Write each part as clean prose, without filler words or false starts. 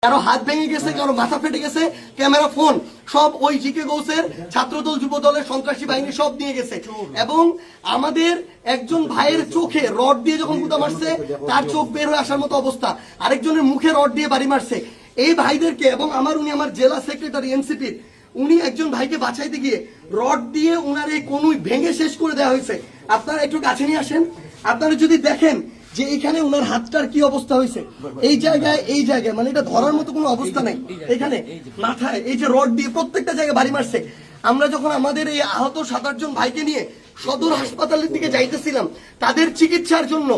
কারো হাত ভেঙে গেছে, কারো মাথা ফেটে গেছে, ক্যামেরা ফোন সব ওই জিকে গৌসের ছাত্রদল যুবদলের সন্ত্রাসী বাহিনী সব নিয়ে গেছে। এবং আমাদের একজন ভাইয়ের চোখে রড দিয়ে যখন গুতা মারছে তার চোখ বের হয়ে আসার মতো অবস্থা, আরেকজনের মুখে রড দিয়ে বাড়ি মারছে। এই ভাইদেরকে এবং উনি আমার জেলা সেক্রেটারি এনসিপির, উনি একজন ভাইকে বাঁচাইতে গিয়ে রড দিয়ে উনার এই কনুই ভেঙে শেষ করে দেওয়া হয়েছে। আপনারা একটু কাছে নিয়ে আসেন, আপনারা যদি দেখেন যে এখানে ওনার হাতটার কি অবস্থা হয়েছে, এই জায়গায় মানে এটা ধরার মতো কোনো অবস্থা নেই। এখানে মাথায় এই যে রড দিয়ে প্রত্যেকটা জায়গায় বাড়ি মারছে। আমরা যখন আমাদের এই আহত 7-8 জন ভাইকে নিয়ে সদর হাসপাতালের দিকে যাইতেছিলাম তাদের চিকিৎসার জন্য,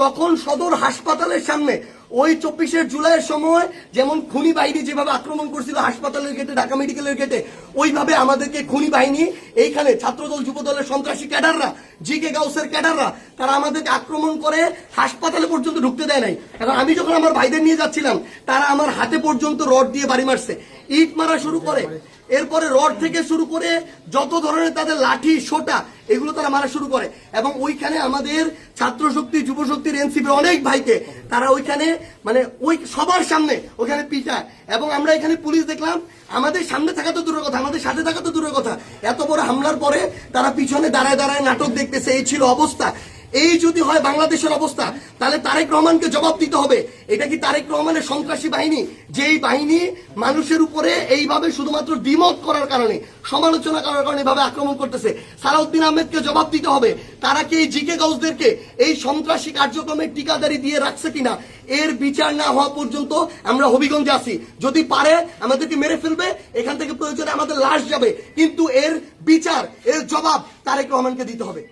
তখন সদর হাসপাতালের সামনে ওই 24শে জুলাইয়ের সময় যেমন খুনি বাহিনী যেভাবে আক্রমণ করছিল হাসপাতালের গেটে, ঢাকা মেডিকেলের গেটে, ওইভাবে আমাদেরকে খুনি বাহিনী এইখানে ছাত্রদল যুবদলের সন্ত্রাসী ক্যাডাররা, জিকে গাউসের ক্যাডাররা, তারা আমাদেরকে আক্রমণ করে হাসপাতালে পর্যন্ত ঢুকতে দেয় নাই। এখন আমি যখন আমার ভাইদের নিয়ে যাচ্ছিলাম তারা আমার হাতে পর্যন্ত রড দিয়ে বাড়ি মারছে, ইট মারা শুরু করে, এরপরে রড থেকে শুরু করে যত ধরনের তাদের লাঠি সোটা এগুলো তারা মারা শুরু করে। এবং ওইখানে আমাদের ছাত্র শক্তি, যুব শক্তির, এনসিপির অনেক ভাইকে তারা ওইখানে মানে ওই সবার সামনে ওইখানে পিটায়। এবং আমরা এখানে পুলিশ দেখলাম, আমাদের সামনে থাকা তো দূরের কথা, আমাদের সাথে থাকা তো দূরের কথা, এত বড় হামলার পরে তারা পিছনে দাঁড়ায় দাঁড়ায় নাটক দেখতেছে। এই ছিল অবস্থা। এই যদি হয় বাংলাদেশের অবস্থা, তাহলে তারেক রহমানকে জবাব দিতে হবে। এটা কি তারেক রহমানের সন্ত্রাসী বাহিনী, যেই বাহিনী মানুষের উপরে এইভাবে শুধুমাত্র দ্বিমত করার কারণে, সমালোচনা করার কারণে এভাবে আক্রমণ করতেছে? সালাউদ্দিন আহমেদকে জবাব দিতে হবে। তারা কি এই জিকে গাউসদেরকে এই সন্ত্রাসী কার্যক্রমের টিকাদারি দিয়ে রাখছে কিনা, এর বিচার না হওয়া পর্যন্ত আমরা হবিগঞ্জে আছি। যদি পারে আমাদেরকে মেরে ফেলবে, এখান থেকে প্রয়োজনে আমাদের লাশ যাবে, কিন্তু এর বিচার, এর জবাব তারেক রহমানকে দিতে হবে।